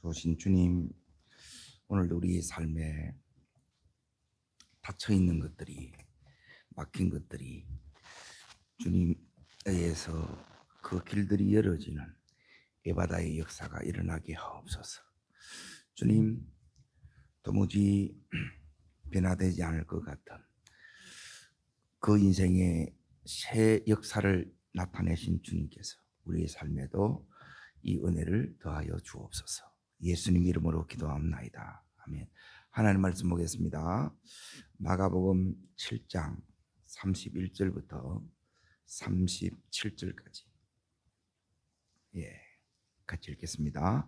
좋으신 주님, 오늘도 우리 삶에 닫혀 있는 것들이, 막힌 것들이 주님 의해서 그 길들이 열어지는 에바다의 역사가 일어나게 하옵소서. 주님, 도무지 변화되지 않을 것 같은 그 인생의 새 역사를 나타내신 주님께서 우리의 삶에도 이 은혜를 더하여 주옵소서. 예수님 이름으로 기도합나이다. 아멘. 하나님 말씀 보겠습니다. 마가복음 7장 31절부터 37절까지 같이 읽겠습니다.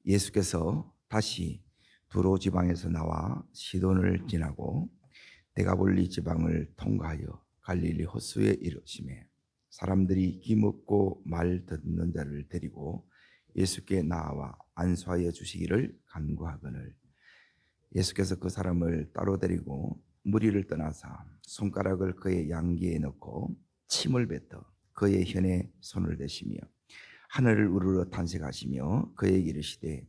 예수께서 다시 두로 지방에서 나와 시돈을 지나고 데가볼리 지방을 통과하여 갈릴리 호수에 이르시매 사람들이 기먹고 말 듣는 자를 데리고 예수께 나와 안수하여 주시기를 간구하거늘 예수께서 그 사람을 따로 데리고 무리를 떠나사 손가락을 그의 양귀에 넣고 침을 뱉어 그의 현에 손을 대시며 하늘을 우러러 탄식하시며 그에게 이르시되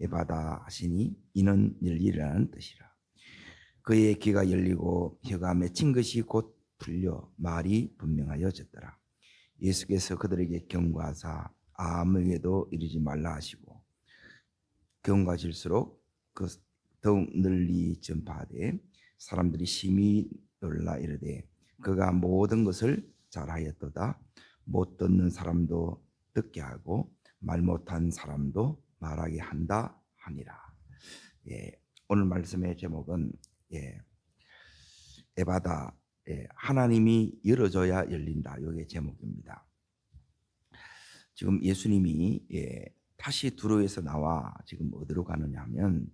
에바다 하시니 이는 열리라는 뜻이라. 그의 귀가 열리고 혀가 맺힌 것이 곧 풀려 말이 분명하여졌더라. 예수께서 그들에게 경고하사 아무에게도 이르지 말라 하시고 경고하실수록 그 더욱 널리 전파하되 사람들이 심히 놀라 이르되 그가 모든 것을 잘하였도다. 못 듣는 사람도 듣게 하고 말 못한 사람도 말하게 한다 하니라. 오늘 말씀의 제목은 에바다, 하나님이 열어줘야 열린다. 이게 제목입니다. 지금 예수님이 다시 두로에서 나와 지금 어디로 가느냐 하면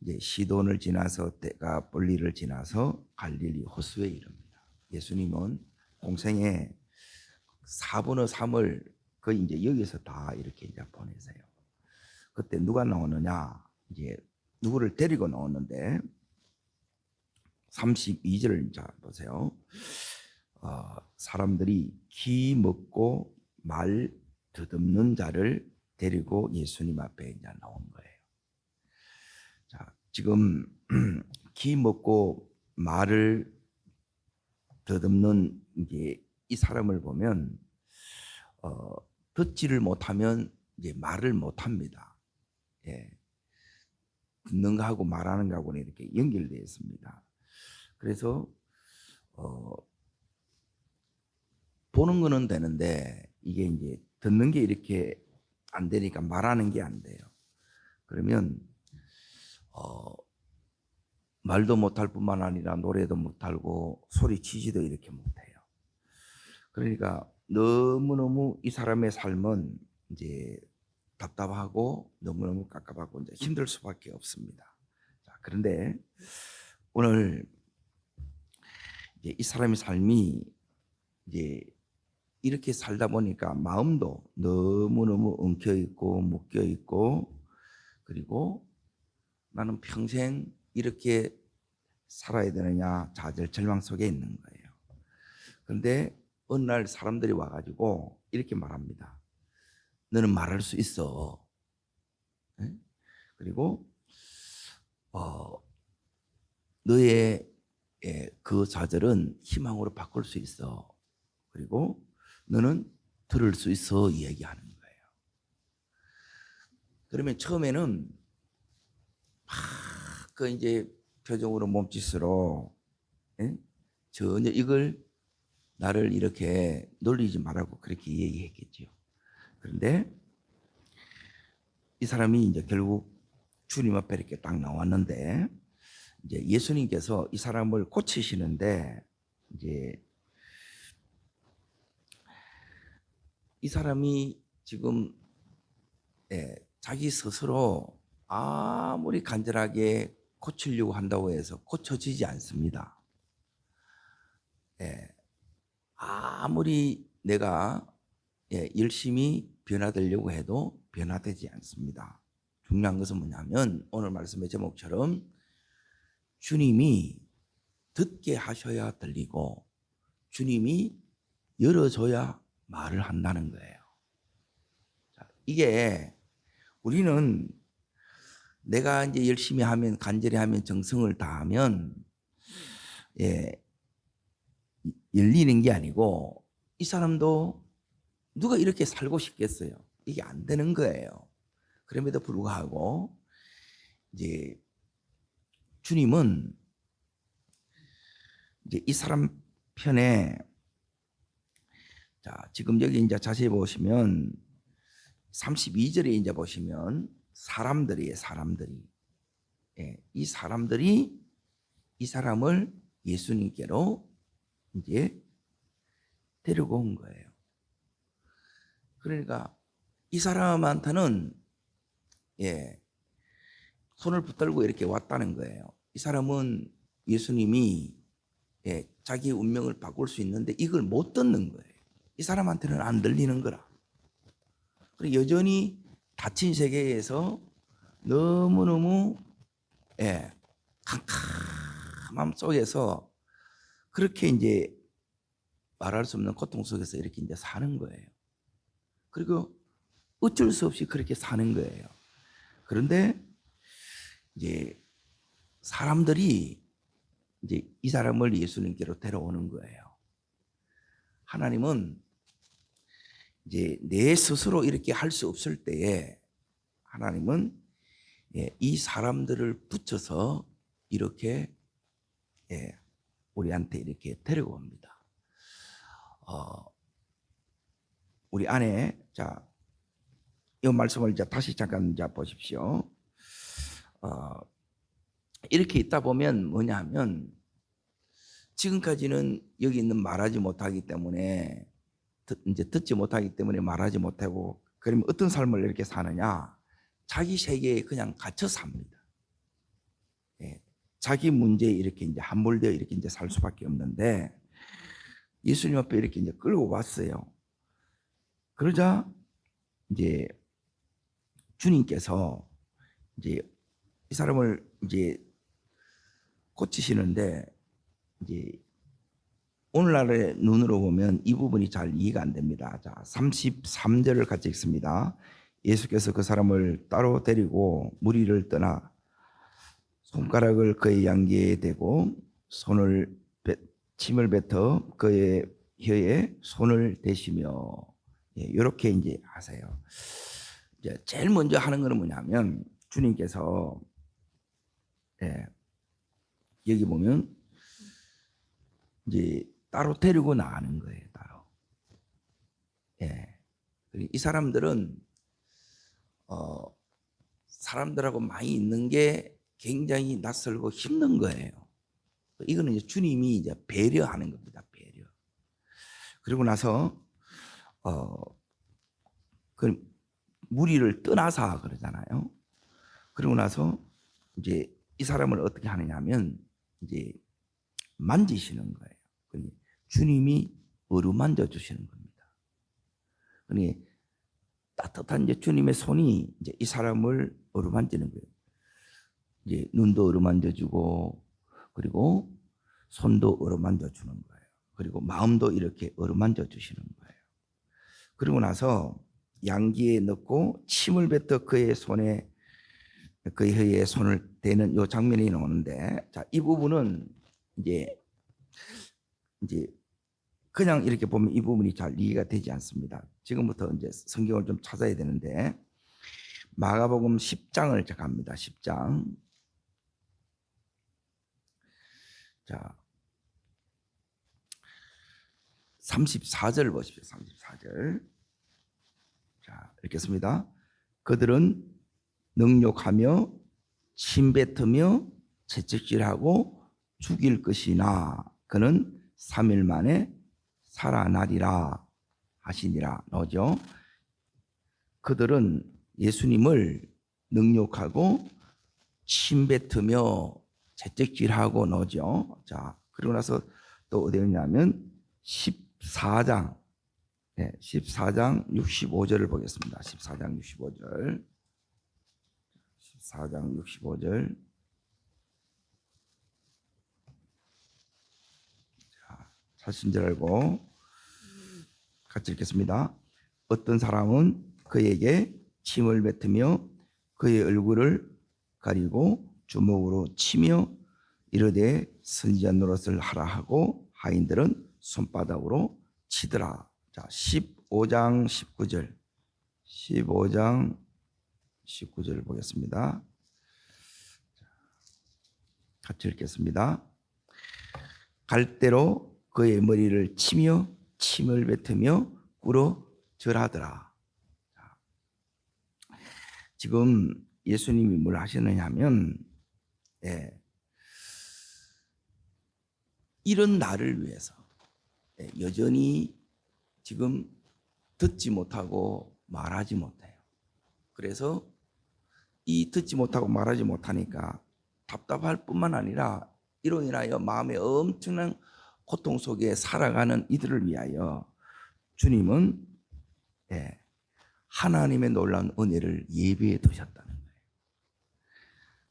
이제 시돈을 지나서 데가볼리를 지나서 갈릴리 호수에 이릅니다. 예수님은 공생의 4분의 3을 거의 이제 여기서 다 이렇게 이제 보내세요. 그때 누가 나오느냐? 이제 누구를 데리고 나오는데 32절을 자 보세요. 사람들이 기 먹고 말 더듬는 자를 데리고 예수님 앞에 이제 나온 거예요. 자, 지금 기 먹고 말을 더듬는 이제 이 사람을 보면 듣지를 못하면 이제 말을 못합니다. 듣는 거하고 말하는 거하고는 이렇게 연결되어 있습니다. 그래서 보는 거는 되는데 이게 이제 듣는 게 이렇게 안 되니까 말하는 게 안 돼요. 그러면 말도 못할 뿐만 아니라 노래도 못하고 소리치지도 이렇게 못해요. 그러니까 너무너무 이 사람의 삶은 이제 답답하고 너무너무 깝깝하고 이제 힘들 수밖에 없습니다. 자, 그런데 오늘 이제 이 사람의 삶이 이제 이렇게 살다 보니까 마음도 너무너무 엉켜 있고 묶여 있고 그리고 나는 평생 이렇게 살아야 되느냐 좌절 절망 속에 있는 거예요. 그런데 어느 날 사람들이 와가지고 이렇게 말합니다. 너는 말할 수 있어. 그리고 너의 그 좌절은 희망으로 바꿀 수 있어. 그리고 너는 들을 수 있어 이야기하는 거예요. 그러면 처음에는 그 이제 표정으로 몸짓으로 전혀 이걸 나를 이렇게 놀리지 말라고 그렇게 얘기했겠죠. 그런데 이 사람이 이제 결국 주님 앞에 이렇게 딱 나왔는데 이제 예수님께서 이 사람을 고치시는데 이제 이 사람이 지금 자기 스스로 아무리 간절하게 고치려고 한다고 해서 고쳐지지 않습니다. 아무리 내가 열심히 변화되려고 해도 변화되지 않습니다. 중요한 것은 뭐냐면 오늘 말씀의 제목처럼 주님이 듣게 하셔야 들리고 주님이 열어줘야 말을 한다는 거예요. 자, 이게 우리는 내가 이제 열심히 하면, 간절히 하면, 정성을 다하면 열리는 게 아니고, 이 사람도 누가 이렇게 살고 싶겠어요? 이게 안 되는 거예요. 그럼에도 불구하고 이제 주님은 이제 이 사람 편에, 자, 지금 여기 이제 자세히 보시면 32절에 이제 보시면 사람들이 이 사람들이 이 사람을 예수님께로 이제 데리고 온 거예요. 그러니까 이 사람한테는 손을 붙들고 이렇게 왔다는 거예요. 이 사람은 예수님이 자기의 운명을 바꿀 수 있는데 이걸 못 듣는 거예요. 이 사람한테는 안 들리는 거라. 그리고 여전히 닫힌 세계에서 너무너무 캄캄함 속에서 그렇게 이제 말할 수 없는 고통 속에서 이렇게 이제 사는 거예요. 그리고 어쩔 수 없이 그렇게 사는 거예요. 그런데 이제 사람들이 이제 이 사람을 예수님께로 데려오는 거예요. 하나님은 이제 내 스스로 이렇게 할 수 없을 때에 하나님은 이 사람들을 붙여서 이렇게 우리한테 이렇게 데려옵니다. 우리 안에, 자, 이 말씀을 이제 다시 잠깐 이제 보십시오. 이렇게 있다 보면 뭐냐 하면, 지금까지는 여기 있는 말하지 못하기 때문에, 이제 듣지 못하기 때문에 말하지 못하고, 그러면 어떤 삶을 이렇게 사느냐? 자기 세계에 그냥 갇혀 삽니다. 자기 문제에 이렇게 이제 함몰되어 이렇게 이제 살 수밖에 없는데, 예수님 앞에 이렇게 이제 끌고 왔어요. 그러자 이제 주님께서 이제 이 사람을 이제 고치시는데, 이제 오늘날의 눈으로 보면 이 부분이 잘 이해가 안 됩니다. 자, 33절을 같이 읽습니다. 예수께서 그 사람을 따로 데리고 무리를 떠나 손가락을 그의 양귀에 대고 침을 뱉어 그의 혀에 손을 대시며, 이렇게 이제 하세요. 이제 제일 먼저 하는 것은 뭐냐면, 주님께서 여기 보면 이제 따로 데리고 나가는 거예요. 따로. 이 사람들은 사람들하고 많이 있는 게 굉장히 낯설고 힘든 거예요. 이거는 이제 주님이 이제 배려하는 겁니다. 배려. 그리고 나서 그 무리를 떠나서 그러잖아요. 그리고 나서 이제 이 사람을 어떻게 하느냐면 이제 만지시는 거예요. 주님이 어루만져 주시는 겁니다. 그러니 따뜻한 이제 주님의 손이 이제 이 사람을 어루만지는 거예요. 이제 눈도 어루만져 주고, 그리고 손도 어루만져 주는 거예요. 그리고 마음도 이렇게 어루만져 주시는 거예요. 그리고 나서 양귀에 넣고 침을 뱉어 그의 손에, 그의 혀에 손을 대는 이 장면이 나오는데, 자, 이 부분은 이제 그냥 이렇게 보면 이 부분이 잘 이해가 되지 않습니다. 지금부터 이제 성경을 좀 찾아야 되는데, 마가복음 10장을 갑니다. 10장. 자, 34절 보십시오. 34절. 자, 읽겠습니다. 그들은 능욕하며 침뱉으며 채찍질하고 죽일 것이나 그는 3일 만에 살아나리라 하시니라. 나오죠? 그들은 예수님을 능욕하고 침뱉으며 채찍질하고 나오죠. 자, 그리고 나서 또 어디 있냐면 14장 14장 65절을 보겠습니다. 14장 65절. 14장 65절. 자, 사신 줄 알고 같이 읽겠습니다. 어떤 사람은 그에게 침을 뱉으며 그의 얼굴을 가리고 주먹으로 치며 이르되 선지자 노릇을 하라 하고 하인들은 손바닥으로 치더라. 자, 15장 19절. 15장 19절 보겠습니다. 같이 읽겠습니다. 갈대로 그의 머리를 치며 침을 뱉으며 꿇어 절하더라. 지금 예수님이 뭘 하시느냐 하면 이런 나를 위해서 여전히 지금 듣지 못하고 말하지 못해요. 그래서 이 듣지 못하고 말하지 못하니까 답답할 뿐만 아니라 이로 인하여 마음에 엄청난 고통 속에 살아가는 이들을 위하여 주님은 하나님의 놀라운 은혜를 예비해 두셨다는 거예요.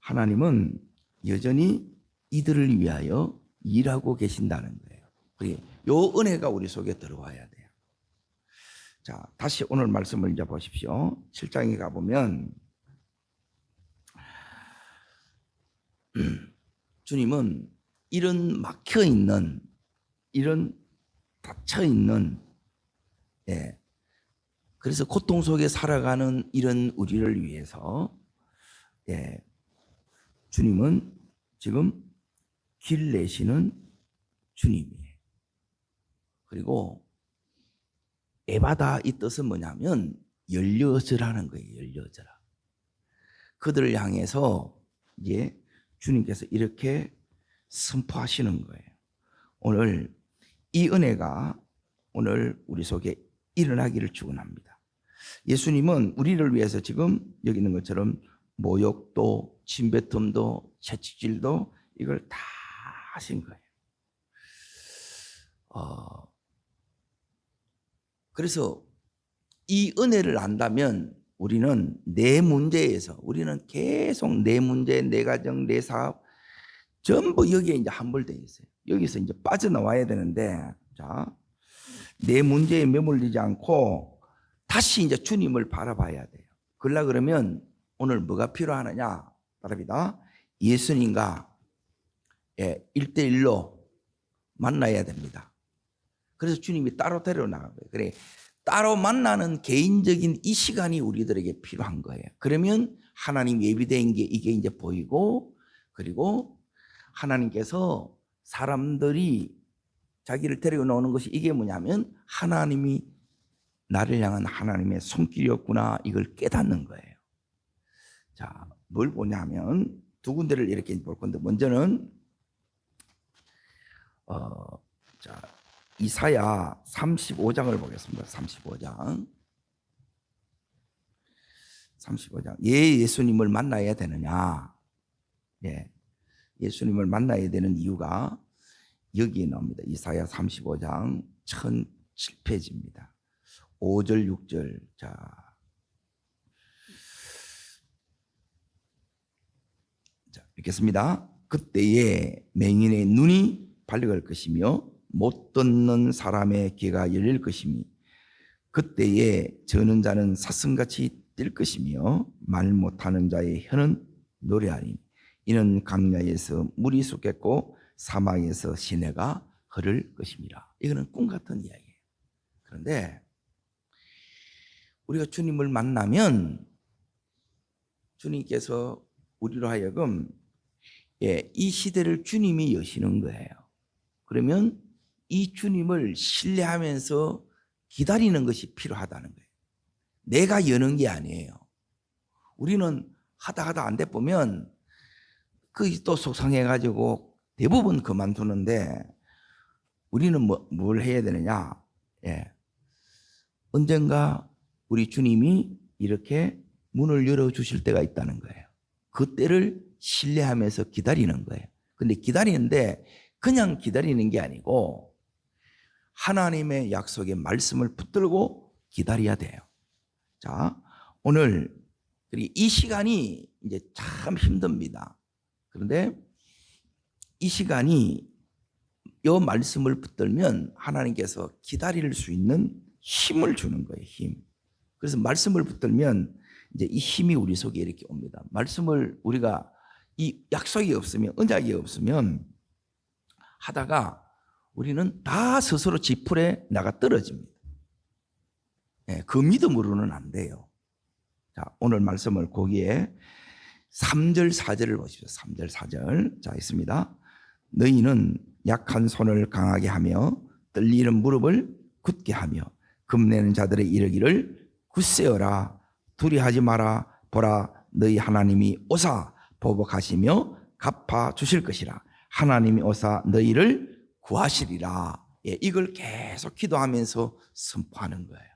하나님은 여전히 이들을 위하여 일하고 계신다는 거예요. 이 은혜가 우리 속에 들어와야 돼요. 자, 다시 오늘 말씀을 이제 보십시오. 7장에 가보면 주님은 이런 막혀있는, 이런 닫혀있는, 그래서 고통 속에 살아가는 이런 우리를 위해서 주님은 지금 길 내시는 주님이에요. 그리고 에바다 이 뜻은 뭐냐면 열려져라는 거예요. 열려져라. 그들을 향해서 이제 주님께서 이렇게 선포하시는 거예요. 오늘 이 은혜가 오늘 우리 속에 일어나기를 축원합니다. 예수님은 우리를 위해서 지금 여기 있는 것처럼 모욕도 침뱉음도 채찍질도 이걸 다 하신 거예요. 그래서 이 은혜를 안다면 우리는 내 문제에서 우리는 계속 내 문제, 내 가정, 내 사업 전부 여기에 이제 함몰되어 있어요. 여기서 이제 빠져나와야 되는데, 자, 내 문제에 매몰리지 않고 다시 이제 주님을 바라봐야 돼요. 그러면 오늘 뭐가 필요하느냐? 바랍니다. 예수님과 1대1로 만나야 됩니다. 그래서 주님이 따로 데려나간 거예요. 그래, 따로 만나는 개인적인 이 시간이 우리들에게 필요한 거예요. 그러면 하나님 예비된 게 이게 이제 보이고, 그리고 하나님께서 사람들이 자기를 데려오는 것이 이게 뭐냐면 하나님이 나를 향한 하나님의 손길이었구나, 이걸 깨닫는 거예요. 자, 뭘 보냐면 두 군데를 이렇게 볼 건데, 먼저는 자, 이사야 35장을 보겠습니다. 35장. 예수님을 만나야 되느냐? 예수님을 만나야 되는 이유가 여기에 나옵니다. 이사야 35장 1007페이지입니다. 5절 6절. 자, 읽겠습니다. 그때에 맹인의 눈이 밝을 것이며 못 듣는 사람의 귀가 열릴 것이니 그때에 저는 자는 사슴같이 뛸 것이며 말 못하는 자의 혀는 노래하리니 이는 강야에서 물이 솟겠고 사막에서 시내가 흐를 것입니다. 이거는 꿈 같은 이야기예요. 그런데 우리가 주님을 만나면 주님께서 우리로 하여금 이 시대를 주님이 여시는 거예요. 그러면 이 주님을 신뢰하면서 기다리는 것이 필요하다는 거예요. 내가 여는 게 아니에요. 우리는 하다 안 돼 보면 그게 또 속상해가지고 대부분 그만두는데, 우리는 뭘 해야 되느냐? 언젠가 우리 주님이 이렇게 문을 열어주실 때가 있다는 거예요. 그때를 신뢰하면서 기다리는 거예요. 근데 기다리는데 그냥 기다리는 게 아니고 하나님의 약속의 말씀을 붙들고 기다려야 돼요. 자, 오늘 이 시간이 이제 참 힘듭니다. 그런데 이 시간이 이 말씀을 붙들면 하나님께서 기다릴 수 있는 힘을 주는 거예요. 힘. 그래서 말씀을 붙들면 이제 이 힘이 우리 속에 이렇게 옵니다. 말씀을 우리가 이 약속이 없으면, 언약이 없으면 하다가 우리는 다 스스로 지풀에 나가 떨어집니다. 그 믿음으로는 안 돼요. 자, 오늘 말씀을 거기에 3절 4절을 보십시오. 3절 4절. 자, 있습니다. 너희는 약한 손을 강하게 하며 떨리는 무릎을 굳게 하며 금내는 자들의 이르기를 굳세어라, 두려워하지 마라. 보라, 너희 하나님이 오사 보복하시며 갚아 주실 것이라. 하나님이 오사 너희를 구하시리라. 이걸 계속 기도하면서 선포하는 거예요.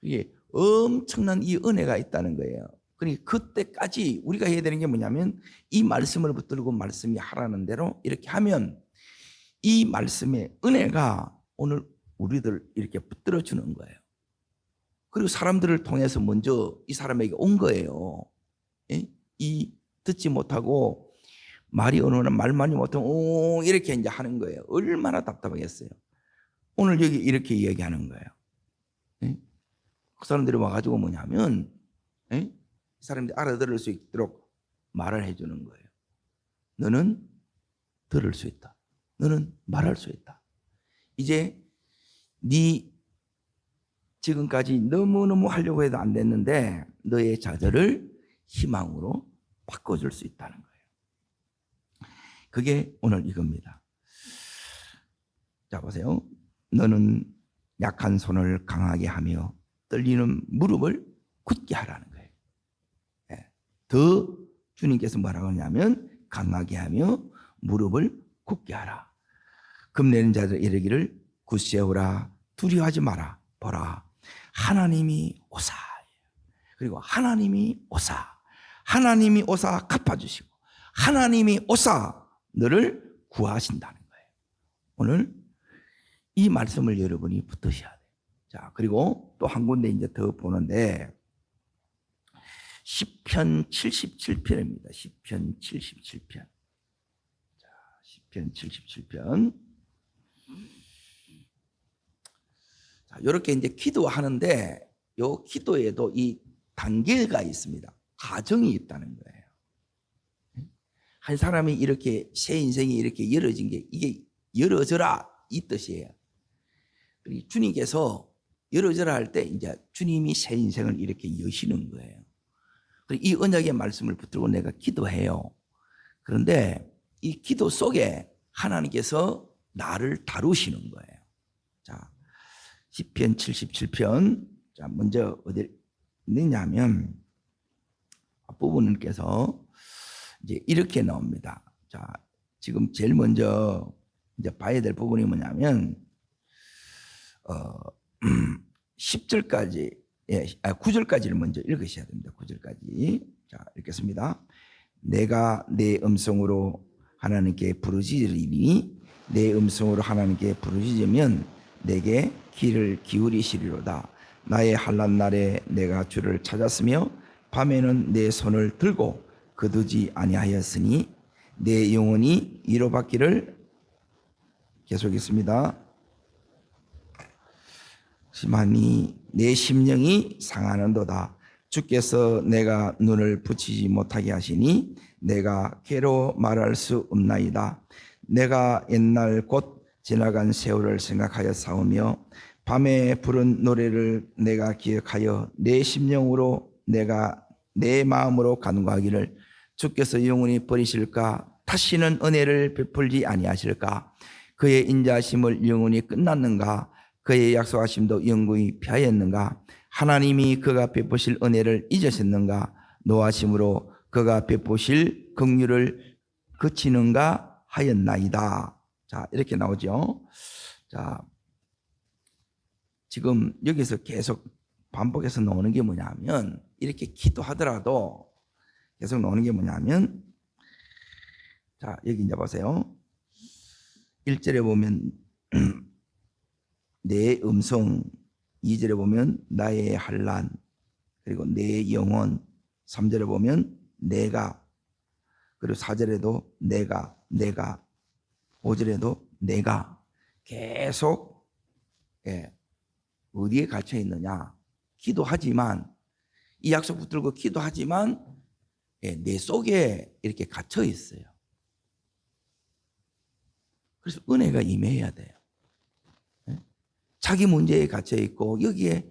이게 엄청난 이 은혜가 있다는 거예요. 그러니까 그때까지 우리가 해야 되는 게 뭐냐면 이 말씀을 붙들고 말씀이 하라는 대로 이렇게 하면 이 말씀의 은혜가 오늘 우리들 이렇게 붙들어 주는 거예요. 그리고 사람들을 통해서 먼저 이 사람에게 온 거예요. 이 듣지 못하고 말이 어느나 말 많이 못하면 이렇게 이제 하는 거예요. 얼마나 답답하겠어요. 오늘 여기 이렇게 이야기하는 거예요. 그 사람들이 와가지고 뭐냐면 사람들이 알아들을 수 있도록 말을 해주는 거예요. 너는 들을 수 있다. 너는 말할 수 있다. 이제 네 지금까지 너무너무 하려고 해도 안 됐는데 너의 좌절을 희망으로 바꿔줄 수 있다는 거예요. 그게 오늘 이겁니다. 자, 보세요. 너는 약한 손을 강하게 하며 떨리는 무릎을 굳게 하라는 거예요. 더 주님께서 뭐라고 하냐면 강하게 하며 무릎을 굳게 하라. 금내는 자들 이르기를 굳세우라, 두려워하지 마라. 보라, 하나님이 오사. 그리고 하나님이 오사. 하나님이 오사 갚아주시고 하나님이 오사 너를 구하신다는 거예요. 오늘 이 말씀을 여러분이 붙드셔야 돼요. 자, 그리고 또 한 군데 이제 더 보는데 시편 77편입니다. 시편 77편. 자, 시편 77편. 자, 이렇게 이제 기도하는데 요 기도에도 이 단계가 있습니다. 과정이 있다는 거예요. 한 사람이 이렇게 새 인생이 이렇게 열어진 게 이게 열어져라 이 뜻이에요. 주님께서 열어져라 할 때 이제 주님이 새 인생을 이렇게 여시는 거예요. 이 언약의 말씀을 붙들고 내가 기도해요. 그런데 이 기도 속에 하나님께서 나를 다루시는 거예요. 자, 시편 77편. 자, 먼저 어디 있느냐면 앞부분께서 이제 이렇게 나옵니다. 자, 지금 제일 먼저 이제 봐야 될 부분이 뭐냐면 10절까지 9절까지를 먼저 읽으셔야 됩니다. 9절까지. 자, 읽겠습니다. 내가 내 음성으로 하나님께 부르짖으리니 내 음성으로 하나님께 부르짖으면 내게 귀를 기울이시리로다. 나의 환난 날에 내가 주를 찾았으며 밤에는 내 손을 들고 거두지 아니하였으니 내 영혼이 위로받기를 계속했습니다. 심하니 내 심령이 상하는도다. 주께서 내가 눈을 붙이지 못하게 하시니 내가 괴로 말할 수 없나이다. 내가 옛날 곧 지나간 세월을 생각하여 싸우며 밤에 부른 노래를 내가 기억하여 내 심령으로 내가 내 마음으로 간구하기를 주께서 영원히 버리실까? 다시는 은혜를 베풀지 아니하실까? 그의 인자하심을 영원히 끝났는가? 그의 약속하심도 영원히 피하였는가? 하나님이 그가 베푸실 은혜를 잊으셨는가? 노하심으로 그가 베푸실 긍휼을 그치는가 하였나이다. 자, 이렇게 나오죠. 자, 지금 여기서 계속 반복해서 나오는 게 뭐냐면 이렇게 기도하더라도 계속 나오는 게 뭐냐면 자, 여기 이제 보세요. 1절에 보면 내 음성, 2절에 보면 나의 환난, 그리고 내 영혼, 3절에 보면 내가, 그리고 4절에도 내가, 5절에도 내가 계속 어디에 갇혀 있느냐? 기도하지만 이 약속 붙들고 기도하지만 내 속에 이렇게 갇혀 있어요. 그래서 은혜가 임해야 돼요. 자기 문제에 갇혀 있고 여기에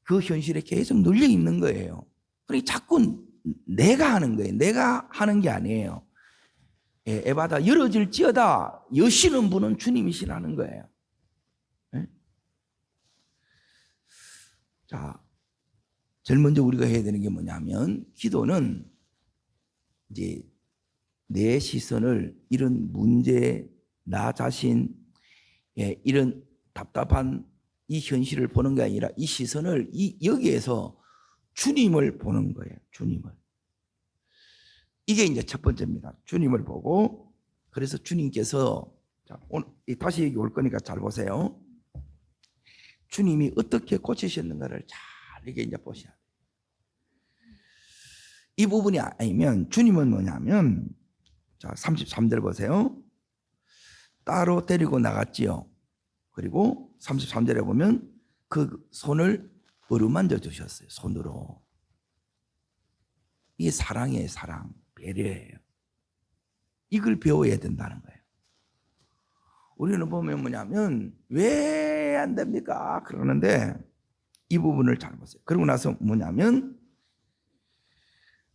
그 현실에 계속 눌려 있는 거예요. 그러니까 자꾸 내가 하는 거예요. 내가 하는 게 아니에요. 에바다 열어질지어다 여시는 분은 주님이시라는 거예요. 자, 제일 먼저 우리가 해야 되는 게 뭐냐면 기도는 이제 내 시선을 이런 문제, 나 자신, 이런 답답한 이 현실을 보는 게 아니라 이 시선을 여기에서 주님을 보는 거예요. 주님을. 이게 이제 첫 번째입니다. 주님을 보고 그래서 주님께서 자, 오늘 다시 얘기 올 거니까 잘 보세요. 주님이 어떻게 고치셨는가를 잘 이게 이제 보셔야 돼요. 이 부분이 아니면 주님은 뭐냐면 자 33절 보세요. 따로 데리고 나갔지요. 그리고 33절에 보면 그 손을 어루만져 주셨어요. 손으로. 이게 사랑이에요. 사랑. 배려예요. 이걸 배워야 된다는 거예요. 우리는 보면 뭐냐면 왜 안 됩니까? 그러는데 이 부분을 잘 보세요. 그러고 나서 뭐냐면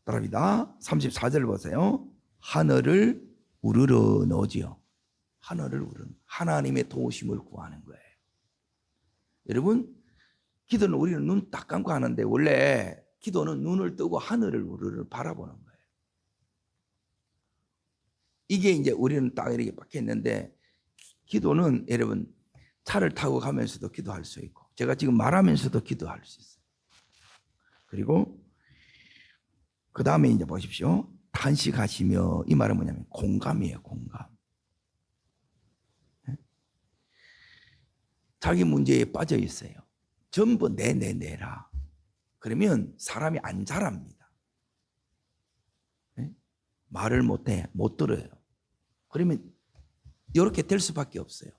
따라합니다. 34절 보세요. 하늘을 우러러 넣지요. 하늘을 우러러 하나님의 도우심을 구하는 거예요. 여러분 기도는 우리는 눈 딱 감고 하는데 원래 기도는 눈을 뜨고 하늘을 우러러 바라보는 거예요. 이게 이제 우리는 딱 이렇게 박혀있는데 기도는 여러분 차를 타고 가면서도 기도할 수 있고 제가 지금 말하면서도 기도할 수 있어요. 그리고 그 다음에 이제 보십시오. 탄식하시며 이 말은 뭐냐면 공감이에요. 공감. 자기 문제에 빠져 있어요. 전부 내라. 그러면 사람이 안 자랍니다. 말을 못해. 못 들어요. 그러면 이렇게 될 수밖에 없어요.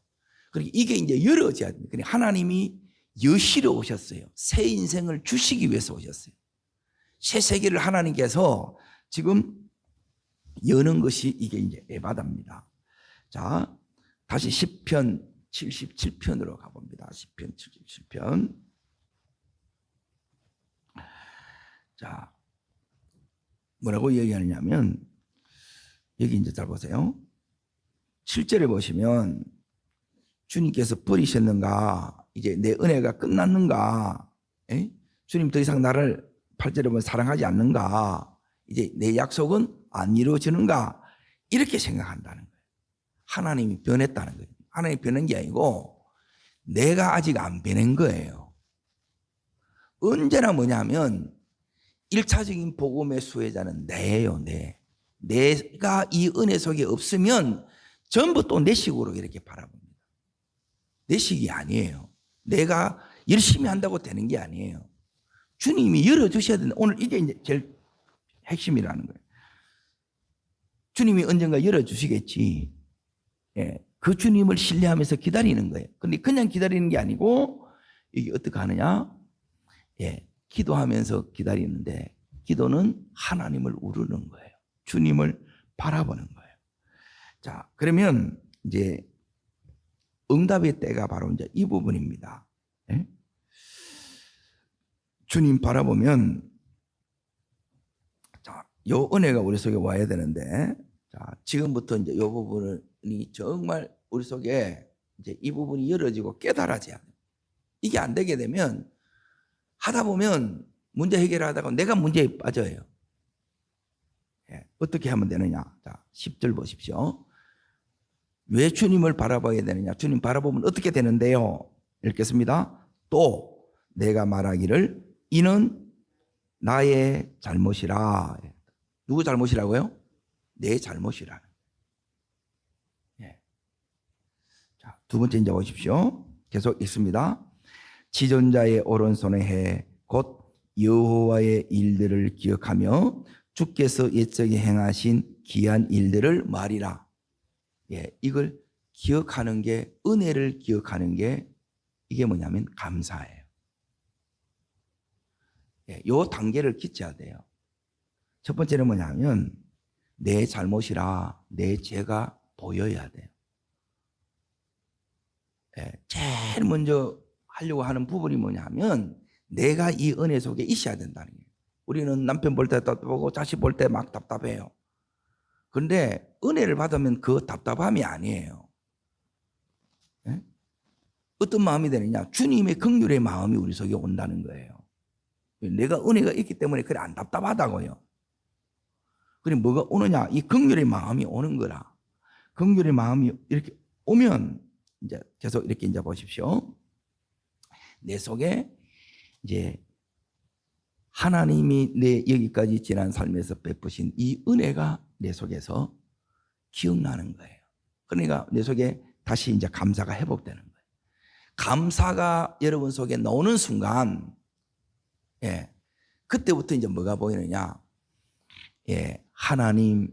그리고 이게 이제 열어져야 됩니다. 그러니까 하나님이 여시러 오셨어요. 새 인생을 주시기 위해서 오셨어요. 새 세계를 하나님께서 지금 여는 것이 이게 이제 에바다입니다. 자, 다시 시편 77편으로 가봅니다. 시편 77편. 자, 뭐라고 얘기하느냐면 여기 이제 잘 보세요. 7절에 보시면 주님께서 버리셨는가? 이제 내 은혜가 끝났는가? 주님 더 이상 나를 8절에 보면 사랑하지 않는가? 이제 내 약속은 안 이루어지는가? 이렇게 생각한다는 거예요. 하나님이 변했다는 거예요. 하나님이 변한 게 아니고 내가 아직 안 변한 거예요. 언제나 뭐냐면 1차적인 복음의 수혜자는 내예요. 내가 이 은혜 속에 없으면 전부 또 내 식으로 이렇게 바라봅니다. 내 식이 아니에요. 내가 열심히 한다고 되는 게 아니에요. 주님이 열어주셔야 된다. 오늘 이게 이제 제일 핵심이라는 거예요. 주님이 언젠가 열어주시겠지. 그 주님을 신뢰하면서 기다리는 거예요. 그런데 그냥 기다리는 게 아니고 이게 어떻게 하느냐? 기도하면서 기다리는데 기도는 하나님을 우르는 거예요. 주님을 바라보는 거예요. 자, 그러면 이제 응답의 때가 바로 이제 이 부분입니다. 주님 바라보면 자, 요 은혜가 우리 속에 와야 되는데 자, 지금부터 이제 요 부분이 정말 우리 속에 이제 이 부분이 열어지고 깨달아져야 돼요. 이게 안 되게 되면 하다 보면 문제 해결하다가 내가 문제에 빠져요. 어떻게 하면 되느냐? 자, 10절 보십시오. 왜 주님을 바라봐야 되느냐? 주님 바라보면 어떻게 되는데요? 읽겠습니다. 또 내가 말하기를 이는 나의 잘못이라. 누구 잘못이라고요? 내 잘못이라. 자, 두 번째 이제 보십시오. 계속 읽습니다. 지존자의 오른손에 해 곧 여호와의 일들을 기억하며 주께서 옛적에 행하신 기한 일들을 말이라. 이걸 기억하는 게 은혜를 기억하는 게 이게 뭐냐면 감사예요. 요 단계를 끼쳐야 돼요. 첫 번째는 뭐냐면 내 잘못이라 내 죄가 보여야 돼요. 제일 먼저 하려고 하는 부분이 뭐냐면 내가 이 은혜 속에 있어야 된다는 거예요. 우리는 남편 볼 때 답답하고 자식 볼 때 막 답답해요. 그런데 은혜를 받으면 그 답답함이 아니에요. 어떤 마음이 되느냐? 주님의 긍휼의 마음이 우리 속에 온다는 거예요. 내가 은혜가 있기 때문에 그래 안 답답하다고요. 그래 뭐가 오느냐? 이 긍휼의 마음이 오는 거라. 긍휼의 마음이 이렇게 오면 이제 계속 이렇게 이제 보십시오. 내 속에 이제 하나님이 내 여기까지 지난 삶에서 베푸신 이 은혜가 내 속에서 기억나는 거예요. 그러니까 내 속에 다시 이제 감사가 회복되는 거예요. 감사가 여러분 속에 나오는 순간, 그때부터 이제 뭐가 보이느냐? 하나님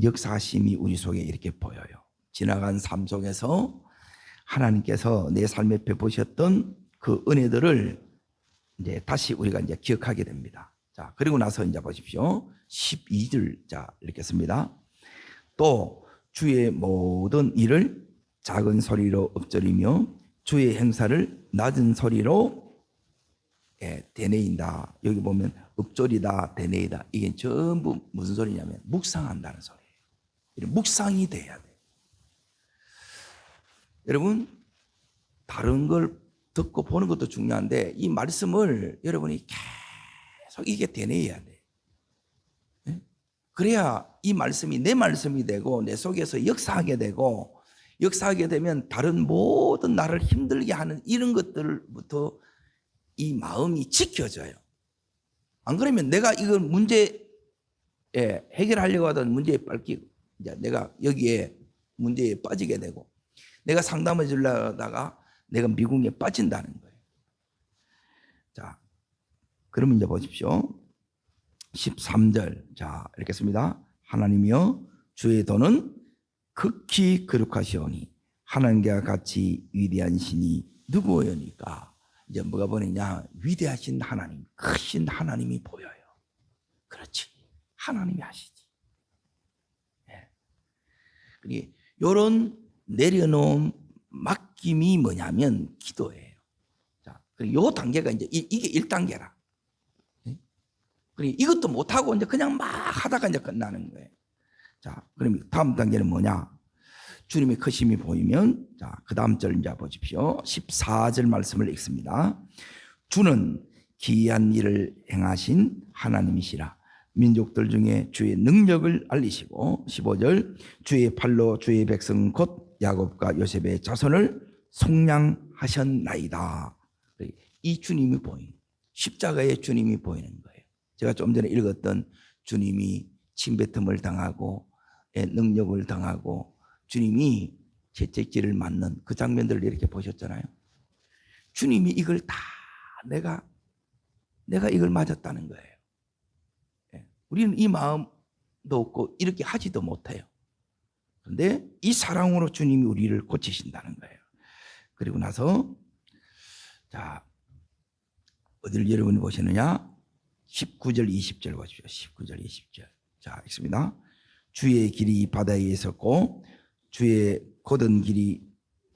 역사하심이 우리 속에 이렇게 보여요. 지나간 삶 속에서 하나님께서 내 삶에 베푸셨던 그 은혜들을 이제 다시 우리가 이제 기억하게 됩니다. 자, 그리고 나서 이제 보십시오. 12절, 자, 읽겠습니다. 또 주의 모든 일을 작은 소리로 읊조리며 주의 행사를 낮은 소리로 되뇌인다. 여기 보면 읊조리다, 되뇌이다. 이게 전부 무슨 소리냐면 묵상한다는 소리예요. 묵상이 돼야 돼요. 여러분, 다른 걸 듣고 보는 것도 중요한데 이 말씀을 여러분이 계속 이게 되뇌어야 돼요. 그래야 이 말씀이 내 말씀이 되고 내 속에서 역사하게 되고, 역사하게 되면 다른 모든 나를 힘들게 하는 이런 것들부터 이 마음이 지켜져요. 안 그러면 내가 이걸 문제 해결하려고 하던 문제에 빠지고 이제 내가 여기에 문제에 빠지게 되고, 내가 상담을 주려다가 내가 미궁에 빠진다는 거예요. 자, 그러면 이제 보십시오. 13절. 자, 읽겠습니다. 하나님이여 주의 도는 극히 거룩하시오니 하나님과 같이 위대한 신이 누구오니까. 이제 뭐가 보이냐? 위대하신 하나님, 크신 하나님이 보여요. 그렇지, 하나님이 하시지. 그리고 이런 내려놓은 맡김이 뭐냐면 기도예요. 자, 그리고 요 단계가 이제 이게 1단계라. 그리고 이것도 못하고 이제 그냥 막 하다가 이제 끝나는 거예요. 자, 그럼 다음 단계는 뭐냐? 주님의 크심이 보이면, 자, 그 다음 절 이제 보십시오. 14절 말씀을 읽습니다. 주는 기이한 일을 행하신 하나님이시라. 민족들 중에 주의 능력을 알리시고, 15절 주의 팔로 주의 백성 곧 야곱과 요셉의 자손을 속량하셨나이다. 이 주님이 보이는, 십자가의 주님이 보이는 거예요. 제가 좀 전에 읽었던 주님이 침뱉음을 당하고 능력을 당하고 주님이 채찍질을 맞는 그 장면들을 이렇게 보셨잖아요. 주님이 이걸 다 내가 이걸 맞았다는 거예요. 우리는 이 마음도 없고 이렇게 하지도 못해요. 그런데 이 사랑으로 주님이 우리를 고치신다는 거예요. 그리고 나서, 자, 어디를 여러분이 보시느냐? 19절 20절 보십시오. 19절 20절. 자, 읽습니다. 주의 길이 바다에 있었고 주의 곧은 길이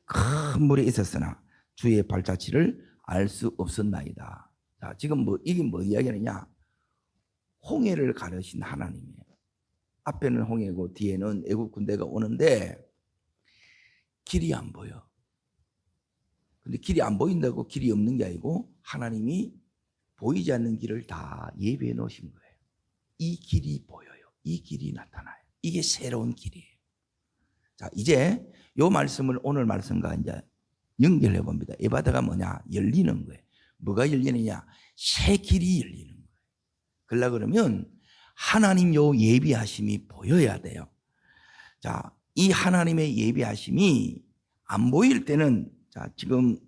큰 물에 있었으나 주의 발자취를 알 수 없었나이다. 자, 지금 이게 뭐 이야기하느냐? 홍해를 가르신 하나님이에요. 앞에는 홍해고 뒤에는 애국 군대가 오는데 길이 안 보여. 근데 길이 안 보인다고 길이 없는 게 아니고 하나님이 보이지 않는 길을 다 예비해 놓으신 거예요. 이 길이 보여요. 이 길이 나타나요. 이게 새로운 길이에요. 자, 이제 요 말씀을 오늘 말씀과 이제 연결해 봅니다. 이 바다가 뭐냐? 열리는 거예요. 뭐가 열리느냐? 새 길이 열리는 거예요. 그러면 하나님 요 예비하심이 보여야 돼요. 자, 이 하나님의 예비하심이 안 보일 때는, 자, 지금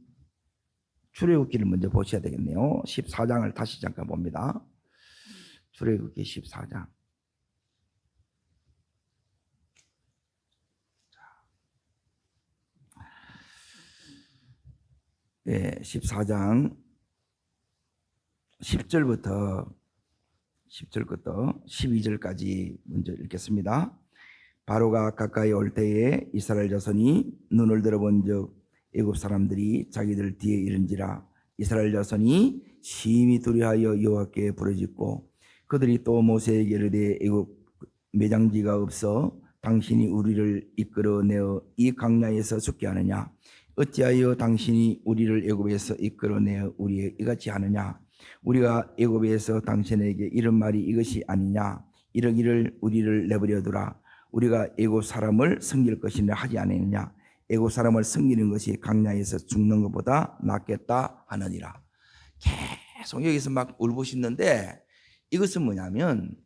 출애굽기를 먼저 보셔야 되겠네요. 14장을 다시 잠깐 봅니다. 출애굽기 14장. 네, 14장 10절부터 12절까지 먼저 읽겠습니다. 바로가 가까이 올 때에 이스라엘 자손이 눈을 들어본즉 애굽 사람들이 자기들 뒤에 이른지라. 이스라엘 자손이 심히 두려워하여 여호와께 부르짖고 그들이 또 모세에게 이르되 애굽 매장지가 없어 당신이 우리를 이끌어내어 이 광야에서 죽게 하느냐? 어찌하여 당신이 우리를 애굽에서 이끌어내어 우리에게 이같이 하느냐? 우리가 애굽에서 당신에게 이런 말이 이것이 아니냐? 이러기를 우리를 내버려 두라. 우리가 애굽 사람을 섬길 것이냐 하지 않느냐? 애굽 사람을 섬기는 것이 광야에서 죽는 것보다 낫겠다 하느니라. 계속 여기서 막 울부짖는데 이것은 뭐냐면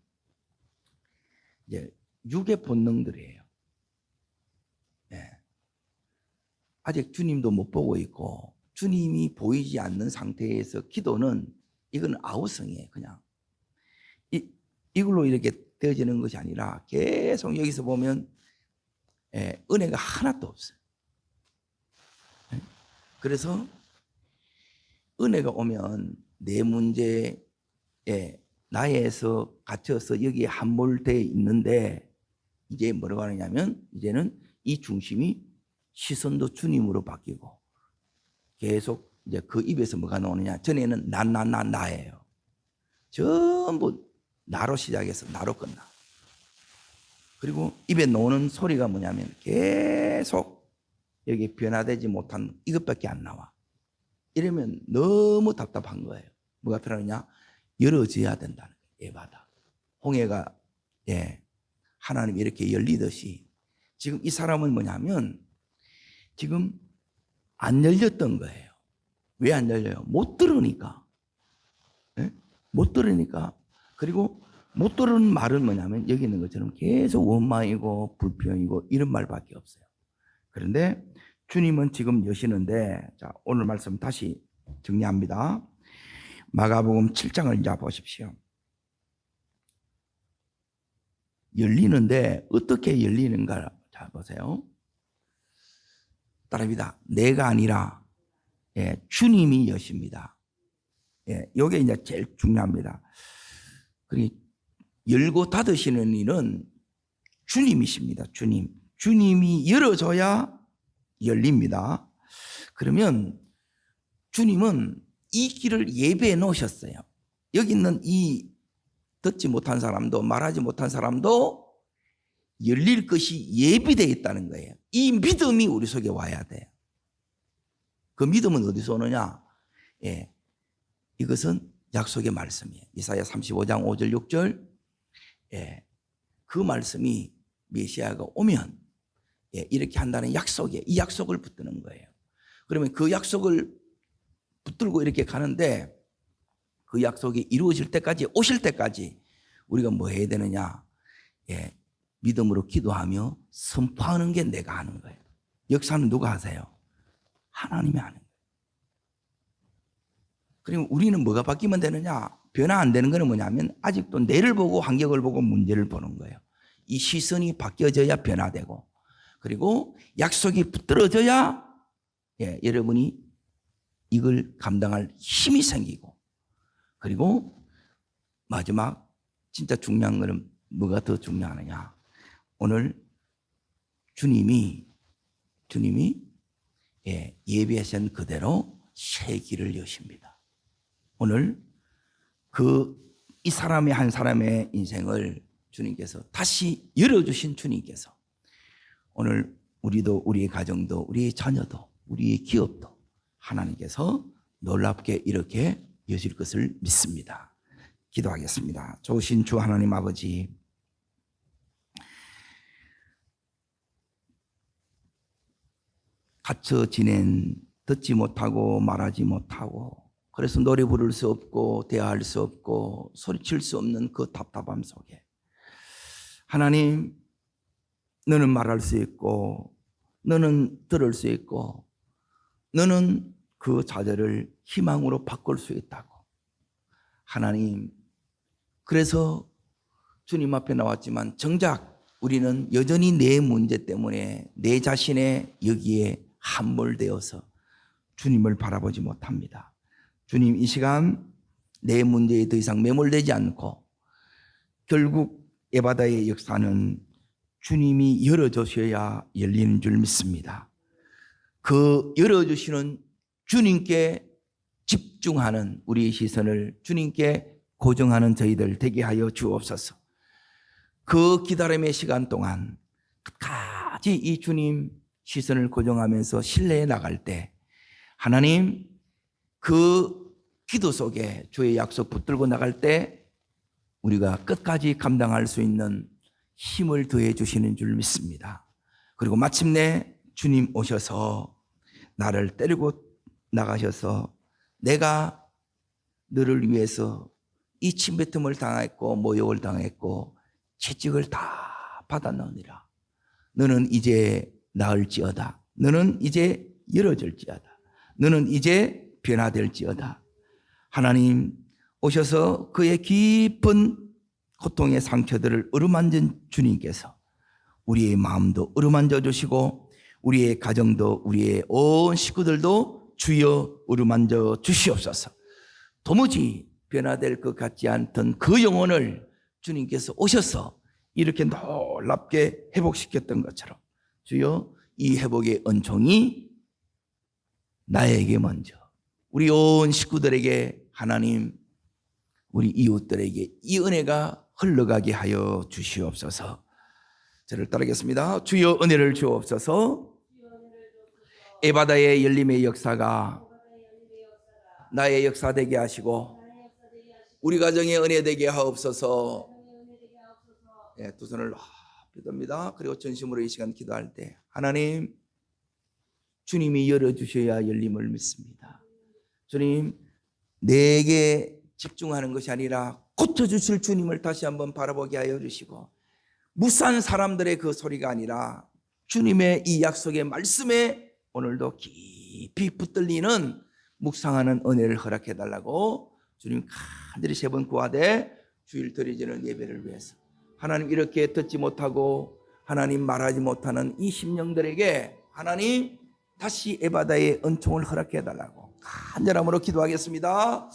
이제 육의 본능들이에요. 네. 아직 주님도 못 보고 있고 주님이 보이지 않는 상태에서 기도는 이건 아우성이에요. 그냥 이걸로 이렇게 되어지는 것이 아니라 계속 여기서 보면 은혜가 하나도 없어요. 그래서 은혜가 오면 내 문제에 나에서 갇혀서 여기에 함몰되어 있는데 이제 뭐라고 하느냐면 이제는 이 중심이 시선도 주님으로 바뀌고 계속 이제 그 입에서 뭐가 나오느냐. 전에는 나예요. 전부 나로 시작해서 나로 끝나. 그리고 입에 나오는 소리가 뭐냐면 계속 여기 변화되지 못한 이것밖에 안 나와. 이러면 너무 답답한 거예요. 뭐가 필요하느냐? 열어져야 된다는 거예요. 에바다. 홍해가 하나님이 이렇게 열리듯이 지금 이 사람은 뭐냐면 지금 안 열렸던 거예요. 왜 안 열려요? 못 들으니까. 못 들으니까. 그리고 못 들은 말은 뭐냐면 여기 있는 것처럼 계속 원망이고 불평이고 이런 말밖에 없어요. 그런데 주님은 지금 여시는데, 자, 오늘 말씀 다시 정리합니다. 마가복음 7장을 이제 보십시오. 열리는데 어떻게 열리는가? 자, 보세요. 따라합니다. 내가 아니라 주님이 여십니다. 이게 이제 제일 중요합니다. 그리고 열고 닫으시는 일은 주님이십니다. 주님이 열어줘야 열립니다. 그러면 주님은 이 길을 예배해 놓으셨어요. 여기 있는 이 듣지 못한 사람도 말하지 못한 사람도 열릴 것이 예비되어 있다는 거예요. 이 믿음이 우리 속에 와야 돼요. 그 믿음은 어디서 오느냐? 이것은 약속의 말씀이에요. 이사야 35장 5절 6절 그 말씀이 메시아가 오면 이렇게 한다는 약속이에요. 이 약속을 붙드는 거예요. 그러면 그 약속을 붙들고 이렇게 가는데 그 약속이 이루어질 때까지 오실 때까지 우리가 뭐 해야 되느냐? 믿음으로 기도하며 선포하는 게 내가 하는 거예요. 역사는 누가 하세요? 하나님이 하는 거예요. 그리고 우리는 뭐가 바뀌면 되느냐? 변화 안 되는 거는 뭐냐면 아직도 내를 보고 환경을 보고 문제를 보는 거예요. 이 시선이 바뀌어져야 변화되고 그리고 약속이 붙들어져야 여러분이 이걸 감당할 힘이 생기고 그리고 마지막 진짜 중요한 거는 뭐가 더 중요하느냐? 오늘 주님이 예비하신 그대로 새 길을 여십니다. 오늘 이 사람의 한 사람의 인생을 주님께서 다시 열어주신 주님께서 오늘 우리도 우리의 가정도 우리의 자녀도 우리의 기업도 하나님께서 놀랍게 이렇게 여실 것을 믿습니다. 기도하겠습니다. 좋으신 주 하나님 아버지, 갇혀 지낸 듣지 못하고 말하지 못하고 그래서 노래 부를 수 없고 대화할 수 없고 소리칠 수 없는 그 답답함 속에 하나님, 너는 말할 수 있고 너는 들을 수 있고 너는 그 좌절을 희망으로 바꿀 수 있다고. 하나님, 그래서 주님 앞에 나왔지만 정작 우리는 여전히 내 문제 때문에 내 자신의 여기에 함몰되어서 주님을 바라보지 못합니다. 주님, 이 시간 내 문제에 더 이상 매몰되지 않고 결국 에바다의 역사는 주님이 열어주셔야 열리는 줄 믿습니다. 그 열어주시는 주님께 집중하는 우리의 시선을 주님께 고정하는 저희들 되게 하여 주옵소서. 그 기다림의 시간 동안 끝까지 이 주님 시선을 고정하면서 신뢰해 나갈 때 하나님 그 기도 속에 주의 약속 붙들고 나갈 때 우리가 끝까지 감당할 수 있는 힘을 더해 주시는 줄 믿습니다. 그리고 마침내 주님 오셔서 나를 때리고 나가셔서 내가 너를 위해서 이 침뱉음을 당했고 모욕을 당했고 채찍을 다 받아넣으니라. 너는 이제 나을지어다. 너는 이제 열어질지어다. 너는 이제 변화될지어다. 하나님 오셔서 그의 깊은 고통의 상처들을 어루만진 주님께서 우리의 마음도 어루만져 주시고 우리의 가정도 우리의 온 식구들도 주여 어루만져 주시옵소서. 도무지 변화될 것 같지 않던 그 영혼을 주님께서 오셔서 이렇게 놀랍게 회복시켰던 것처럼 주여 이 회복의 은총이 나에게 먼저 우리 온 식구들에게 하나님 우리 이웃들에게 이 은혜가 흘러가게 하여 주시옵소서. 저를 따르겠습니다. 주여 은혜를 주옵소서. 에바다의 열림의 역사가 나의 역사 되게 하시고 우리 가정의 은혜 되게 하옵소서. 네, 두 손을 높이 듭니다. 그리고 전심으로 이 시간 기도할 때 하나님 주님이 열어주셔야 열림을 믿습니다. 주님 내게 집중하는 것이 아니라 고쳐주실 주님을 다시 한번 바라보게 하여 주시고 무산 사람들의 그 소리가 아니라 주님의 이 약속의 말씀에 오늘도 깊이 붙들리는 묵상하는 은혜를 허락해 달라고 주님 간절히 세 번 구하되 주일 드리지는 예배를 위해서 하나님 이렇게 듣지 못하고 하나님 말하지 못하는 이 심령들에게 하나님 다시 에바다의 은총을 허락해 달라고 간절함으로 기도하겠습니다.